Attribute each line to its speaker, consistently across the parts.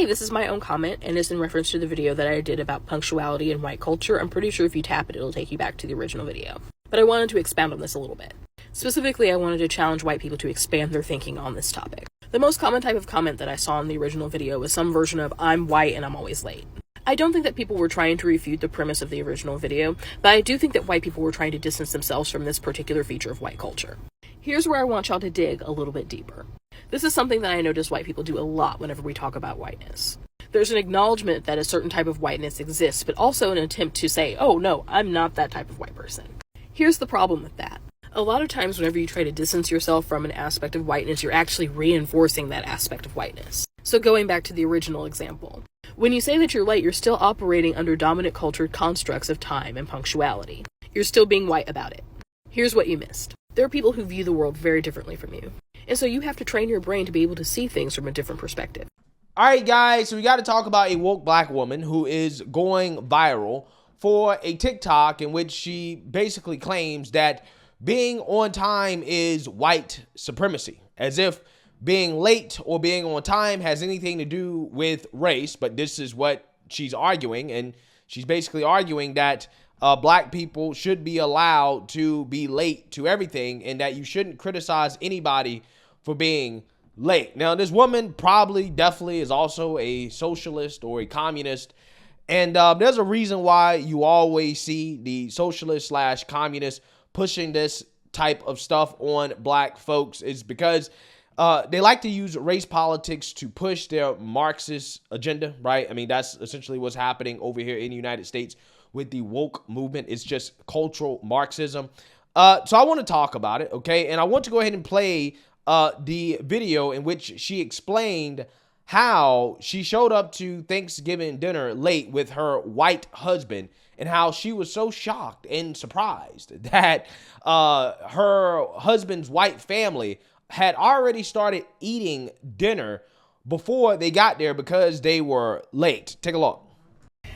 Speaker 1: Hey, this is my own comment, and it's in reference to the video that I did about punctuality and white culture. I'm pretty sure if you tap it, it'll take you back to the original video. But I wanted to expound on this a little bit. Specifically, I wanted to challenge white people to expand their thinking on this topic. The most common type of comment that I saw in the original video was some version of, I'm white and I'm always late. I don't think that people were trying to refute the premise of the original video, but I do think that white people were trying to distance themselves from this particular feature of white culture. Here's where I want y'all to dig a little bit deeper. This is something that I notice white people do a lot whenever we talk about whiteness. There's an acknowledgement that a certain type of whiteness exists, but also an attempt to say, oh no, I'm not that type of white person. Here's the problem with that. A lot of times whenever you try to distance yourself from an aspect of whiteness, you're actually reinforcing that aspect of whiteness. So going back to the original example, when you say that you're late, you're still operating under dominant culture constructs of time and punctuality. You're still being white about it. Here's what you missed. There are people who view the world very differently from you. And so you have to train your brain to be able to see things from a different perspective.
Speaker 2: All right, guys, so we got to talk about a woke black woman who is going viral for a TikTok in which she basically claims that being on time is white supremacy, as if being late or being on time has anything to do with race. But this is what she's arguing, and she's basically arguing that black people should be allowed to be late to everything and that you shouldn't criticize anybody for being late. Now, this woman definitely is also a socialist or a communist. And there's a reason why you always see the socialist / communists pushing this type of stuff on black folks. Is because they like to use race politics to push their Marxist agenda, right? I mean, that's essentially what's happening over here in the United States with the woke movement. It's just cultural Marxism. So I want to talk about it, okay? And I want to go ahead and play the video in which she explained how she showed up to Thanksgiving dinner late with her white husband and how she was so shocked and surprised that her husband's white family had already started eating dinner before they got there because they were late. Take a look.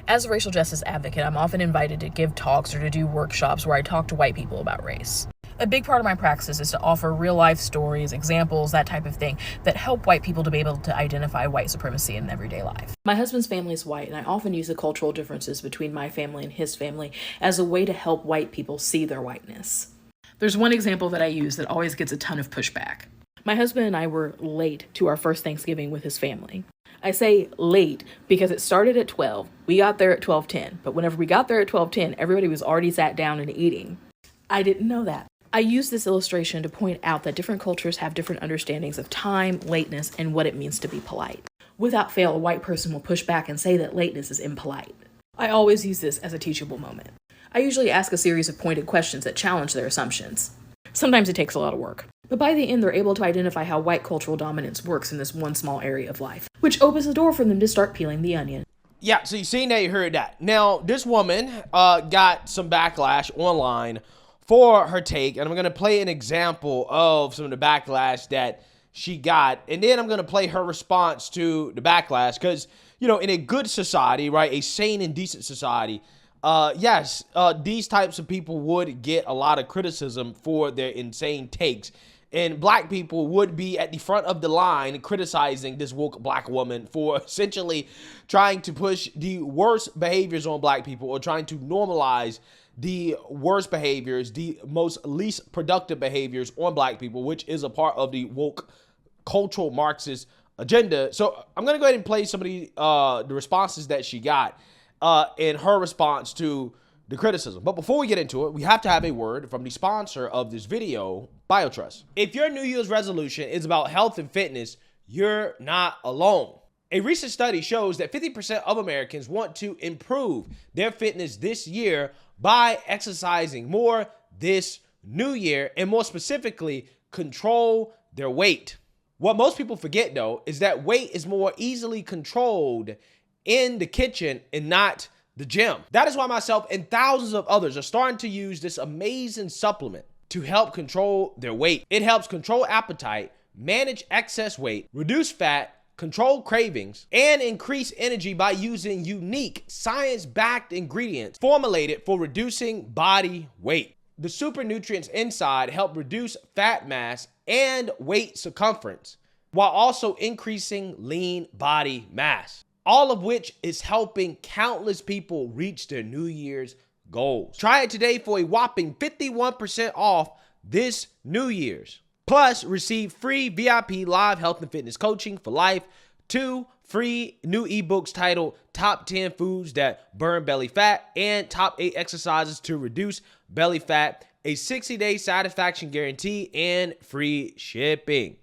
Speaker 1: As a racial justice advocate, I'm often invited to give talks or to do workshops where I talk to white people about race. A big part of my practice is to offer real-life stories, examples, that type of thing, that help white people to be able to identify white supremacy in everyday life. My husband's family is white, and I often use the cultural differences between my family and his family as a way to help white people see their whiteness. There's one example that I use that always gets a ton of pushback. My husband and I were late to our first Thanksgiving with his family. I say late because it started at 12. We got there at 12:10, but whenever we got there at 12:10, everybody was already sat down and eating. I didn't know that. I use this illustration to point out that different cultures have different understandings of time, lateness, and what it means to be polite. Without fail, a white person will push back and say that lateness is impolite. I always use this as a teachable moment. I usually ask a series of pointed questions that challenge their assumptions. Sometimes it takes a lot of work, but by the end, they're able to identify how white cultural dominance works in this one small area of life, which opens the door for them to start peeling the onion.
Speaker 2: Yeah, so you seen that, you heard that. Now, this woman got some backlash online for her take, and I'm going to play an example of some of the backlash that she got, and then I'm going to play her response to the backlash, because, you know, in a good society, right, a sane and decent society, yes, these types of people would get a lot of criticism for their insane takes, and black people would be at the front of the line criticizing this woke black woman for essentially trying to push the worst behaviors on black people or trying to normalize the worst behaviors, the most least productive behaviors on black people, which is a part of the woke cultural Marxist agenda. So I'm going to go ahead and play some of the responses that she got in her response to the criticism. But before we get into it, we have to have a word from the sponsor of this video, BioTrust. If your New Year's resolution is about health and fitness, you're not alone. A recent study shows that 50% of Americans want to improve their fitness this year by exercising more this new year, and more specifically, control their weight. What most people forget, though, is that weight is more easily controlled in the kitchen and not the gym. That is why myself and thousands of others are starting to use this amazing supplement to help control their weight. It helps control appetite, manage excess weight, reduce fat, control cravings, and increase energy by using unique science-backed ingredients formulated for reducing body weight. The super nutrients inside help reduce fat mass and weight circumference, while also increasing lean body mass, all of which is helping countless people reach their New Year's goals. Try it today for a whopping 51% off this New Year's. Plus, receive free VIP live health and fitness coaching for life, 2 free new ebooks titled Top 10 Foods That Burn Belly Fat and Top 8 Exercises to Reduce Belly Fat, a 60-day satisfaction guarantee, and free shipping.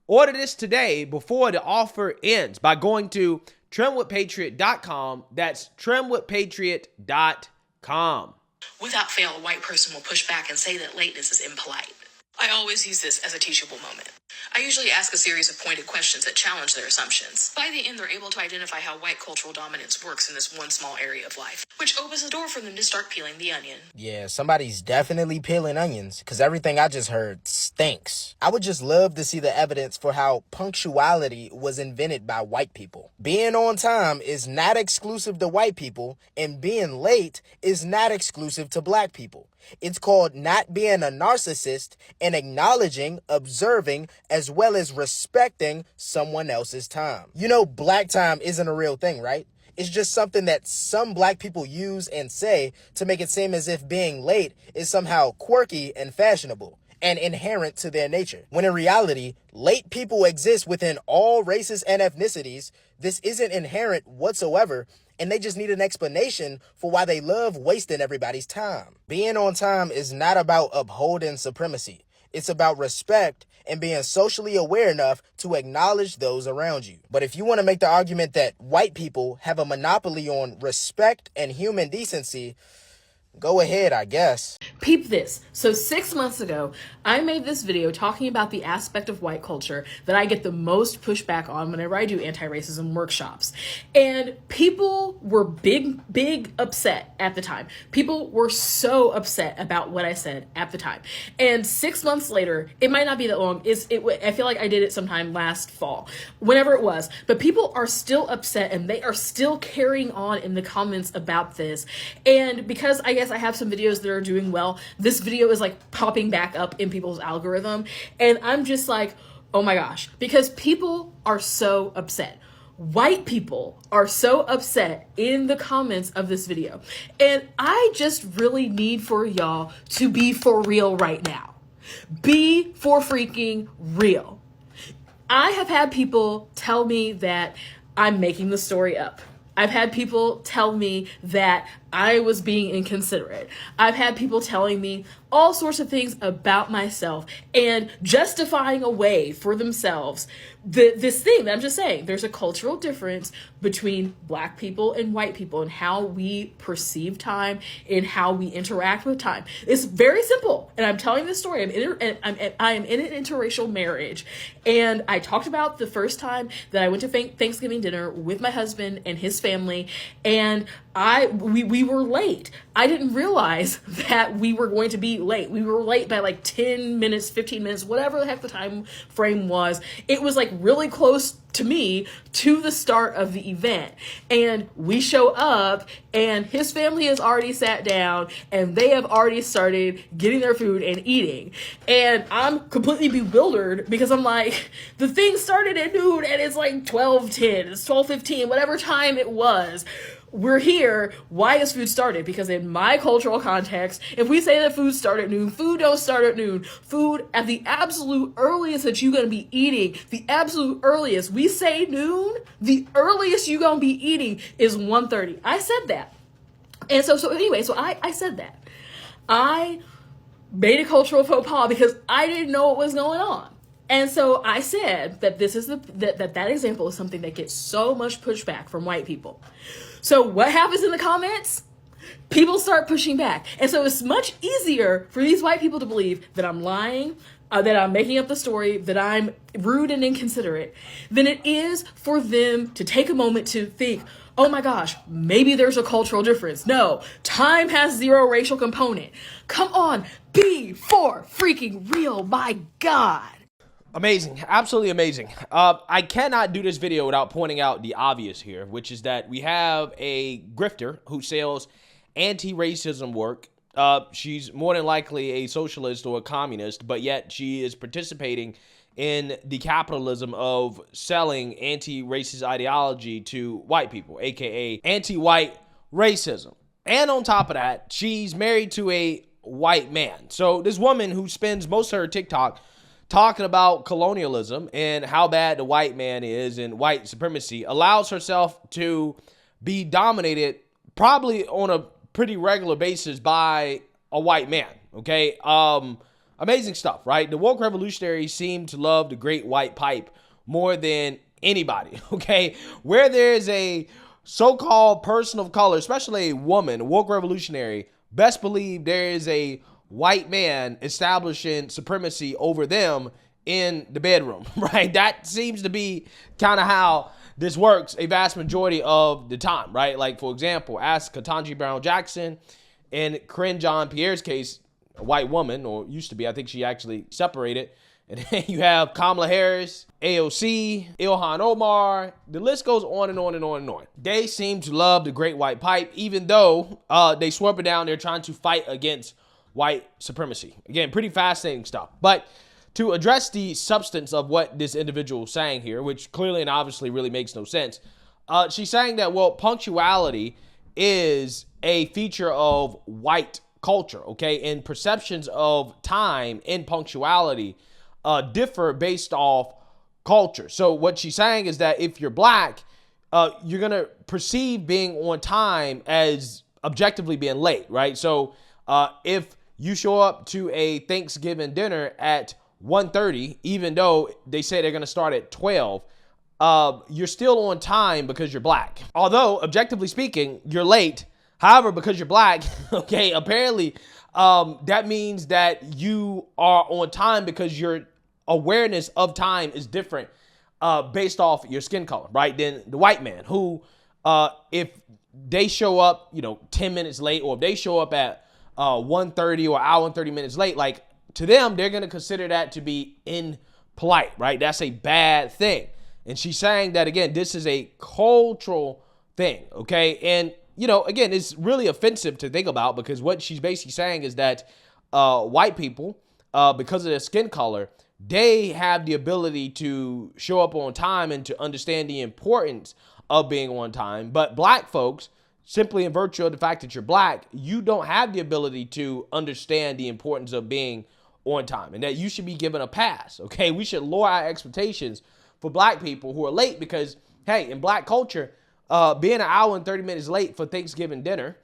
Speaker 2: Order this today before the offer ends by going to trimwithpatriot.com. That's trimwithpatriot.com.
Speaker 1: Without fail, a white person will push back and say that lateness is impolite. I always use this as a teachable moment. I usually ask a series of pointed questions that challenge their assumptions. By the end, they're able to identify how white cultural dominance works in this one small area of life, which opens the door for them to start peeling the onion.
Speaker 3: Yeah, somebody's definitely peeling onions, because everything I just heard stinks. I would just love to see the evidence for how punctuality was invented by white people. Being on time is not exclusive to white people, and being late is not exclusive to black people. It's called not being a narcissist and acknowledging, observing, as well as respecting someone else's time. You know, black time isn't a real thing, right? It's just something that some black people use and say to make it seem as if being late is somehow quirky and fashionable and inherent to their nature. When in reality, late people exist within all races and ethnicities. This isn't inherent whatsoever, and they just need an explanation for why they love wasting everybody's time. Being on time is not about upholding supremacy. It's about respect and being socially aware enough to acknowledge those around you. But if you want to make the argument that white people have a monopoly on respect and human decency, go ahead, I guess.
Speaker 1: Peep this. So 6 months ago, I made this video talking about the aspect of white culture that I get the most pushback on whenever I do anti-racism workshops. And people were big upset at the time. People were so upset about what I said at the time. And 6 months later, it might not be that long. I feel like I did it sometime last fall, whenever it was. But people are still upset and they are still carrying on in the comments about this. And because I guess I have some videos that are doing well, this video is like popping back up in people's algorithm, and I'm just like, oh my gosh, because people are so upset. White people are so upset in the comments of this video, and I just really need for y'all to be for real right now. Be for freaking real. I have had people tell me that I'm making the story up. I've had people tell me that I was being inconsiderate. I've had people telling me all sorts of things about myself and justifying away for themselves this thing that I'm just saying. There's a cultural difference between black people and white people and how we perceive time and how we interact with time. It's very simple. And I'm telling this story. I am in an interracial marriage. And I talked about the first time that I went to Thanksgiving dinner with my husband and his family. And we were late. I didn't realize that we were going to be late. We were late by like 10 minutes, 15 minutes, whatever the heck the time frame was. It was like really close to me to the start of the event. And we show up and his family has already sat down and they have already started getting their food and eating. And I'm completely bewildered because I'm like, the thing started at noon and it's like 12:10, it's 12:15, whatever time it was. We're here. Why is food started? Because in my cultural context, if we say that food started at noon, food don't start at noon. Food at the absolute earliest that you're going to be eating, the absolute earliest, we say noon, the earliest you're going to be eating is 1:30. I said that. And so anyway, I said that. I made a cultural faux pas because I didn't know what was going on. And so I said that this is that example is something that gets so much pushback from white people. So what happens in the comments? People start pushing back. And so it's much easier for these white people to believe that I'm lying, that I'm making up the story, that I'm rude and inconsiderate, than it is for them to take a moment to think, oh my gosh, maybe there's a cultural difference. No, time has zero racial component. Come on, be for freaking real, my God.
Speaker 2: Amazing. Absolutely amazing. I cannot do this video without pointing out the obvious here, which is that we have a grifter who sells anti-racism work. She's more than likely a socialist or a communist, but yet she is participating in the capitalism of selling anti-racist ideology to white people, aka anti-white racism. And on top of that, she's married to a white man. So this woman who spends most of her TikTok talking about colonialism and how bad the white man is and white supremacy allows herself to be dominated probably on a pretty regular basis by a white man. Okay. Amazing stuff, right? The woke revolutionaries seem to love the great white pipe more than anybody. Okay. Where there's a so-called person of color, especially a woman, a woke revolutionary, best believe there is a white man establishing supremacy over them in the bedroom, right? That seems to be kind of how this works a vast majority of the time, right? Like, for example, ask Ketanji Brown Jackson in Corinne John Pierre's case, a white woman, or used to be, I think she actually separated. And then you have Kamala Harris, AOC, Ilhan Omar. The list goes on and on and on and on. They seem to love the great white pipe, even though they swear up and down they're trying to fight against white supremacy. Again, pretty fascinating stuff. But to address the substance of what this individual is saying here, which clearly and obviously really makes no sense, she's saying that, well, punctuality is a feature of white culture, okay? And perceptions of time and punctuality differ based off culture. So what she's saying is that if you're black, you're going to perceive being on time as objectively being late, right? So if you show up to a Thanksgiving dinner at 1:30, even though they say they're going to start at 12, you're still on time because you're black. Although, objectively speaking, you're late. However, because you're black, okay, apparently that means that you are on time because your awareness of time is different based off your skin color, right? Than the white man who, if they show up, 10 minutes late, or if they show up at 1:30 or hour and 30 minutes late, like, to them, they're going to consider that to be impolite, right? That's a bad thing. And she's saying that, again, this is a cultural thing, okay? And, again, it's really offensive to think about, because what she's basically saying is that white people, because of their skin color, they have the ability to show up on time and to understand the importance of being on time. But black folks, simply in virtue of the fact that you're black, you don't have the ability to understand the importance of being on time, and that you should be given a pass, okay? We should lower our expectations for black people who are late, because, hey, in black culture, being an hour and 30 minutes late for Thanksgiving dinner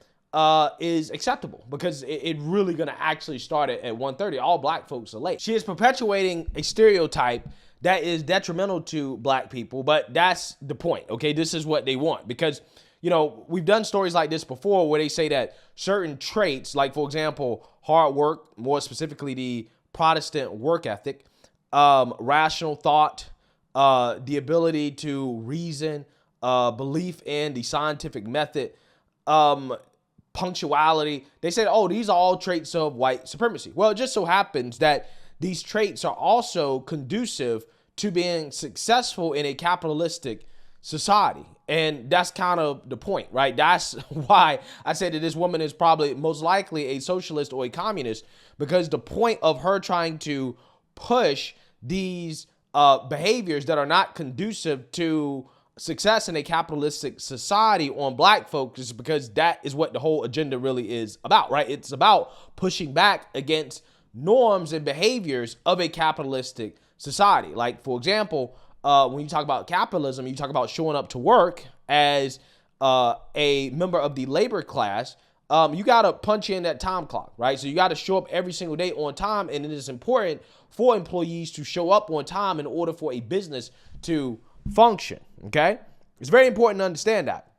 Speaker 2: is acceptable, because it really going to actually start at 1:30. All black folks are late. She is perpetuating a stereotype that is detrimental to black people, but that's the point, okay? This is what they want, because we've done stories like this before where they say that certain traits, like, for example, hard work, more specifically the Protestant work ethic, rational thought, the ability to reason, belief in the scientific method, punctuality. They said, oh, these are all traits of white supremacy. Well, it just so happens that these traits are also conducive to being successful in a capitalistic society. And that's kind of the point, right? That's why I said that this woman is probably most likely a socialist or a communist, because the point of her trying to push these behaviors that are not conducive to success in a capitalistic society on black folks is because that is what the whole agenda really is about, right? It's about pushing back against norms and behaviors of a capitalistic society. Like, for example, when you talk about capitalism, you talk about showing up to work as a member of the labor class. You got to punch in that time clock, right? So you got to show up every single day on time. And it is important for employees to show up on time in order for a business to function. Okay. It's very important to understand that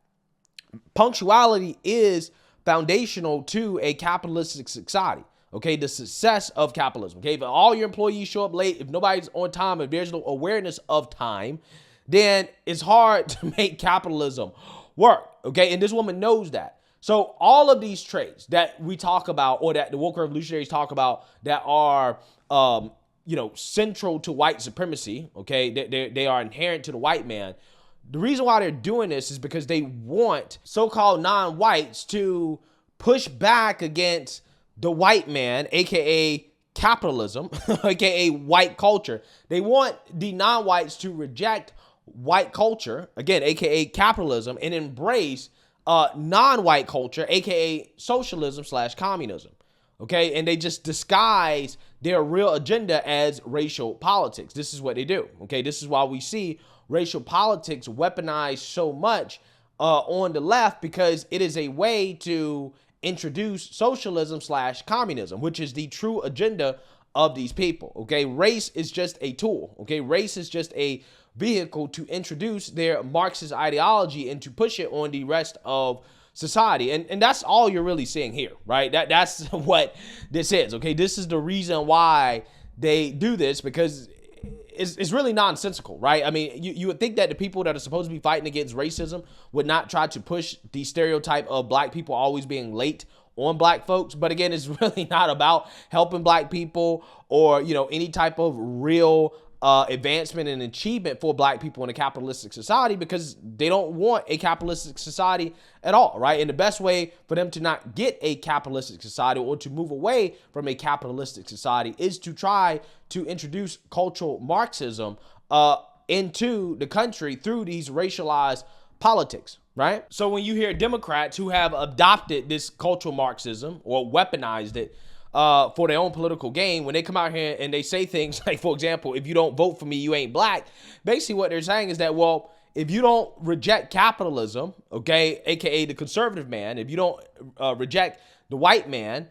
Speaker 2: punctuality is foundational to a capitalistic society. Okay, the success of capitalism. Okay, if all your employees show up late, if nobody's on time, if there's no awareness of time, then it's hard to make capitalism work. Okay, and this woman knows that. So all of these traits that we talk about, or that the woke revolutionaries talk about, that are central to white supremacy. Okay, they are inherent to the white man. The reason why they're doing this is because they want so-called non-whites to push back against the white man, aka capitalism, aka white culture. They want the non-whites to reject white culture, again, aka capitalism, and embrace non-white culture, aka socialism / communism. Okay, and they just disguise their real agenda as racial politics. This is what they do. Okay, this is why we see racial politics weaponized so much on the left, because it is a way to introduce socialism / communism, which is the true agenda of these people. Okay, race is just a tool. Okay, race is just a vehicle to introduce their Marxist ideology and to push it on the rest of society. And that's all you're really seeing here, right? That's what this is. Okay, this is the reason why they do this, because it's really nonsensical, right? I mean, you would think that the people that are supposed to be fighting against racism would not try to push the stereotype of black people always being late on black folks. But again, it's really not about helping black people or, you know, any type of real advancement and achievement for black people in a capitalistic society, because they don't want a capitalistic society at all, right? And the best way for them to not get a capitalistic society or to move away from a capitalistic society is to try to introduce cultural Marxism into the country through these racialized politics, right? So when you hear Democrats who have adopted this cultural Marxism or weaponized it for their own political gain, when they come out here and they say things like, for example, if you don't vote for me, you ain't black. Basically what they're saying is that, well, if you don't reject capitalism, okay, aka the conservative man, if you don't reject the white man,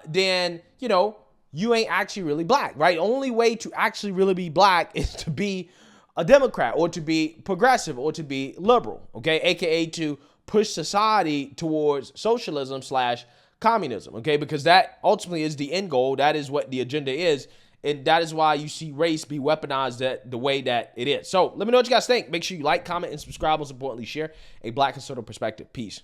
Speaker 2: then, you know, you ain't actually really black, right? Only way to actually really be black is to be a Democrat or to be progressive or to be liberal, okay, aka to push society towards socialism / communism, okay, because that ultimately is the end goal. That is what the agenda is, and that is why you see race be weaponized the way that it is. So let me know what you guys think. Make sure you like, comment, and subscribe. Most importantly, share a Black conservative perspective. Peace.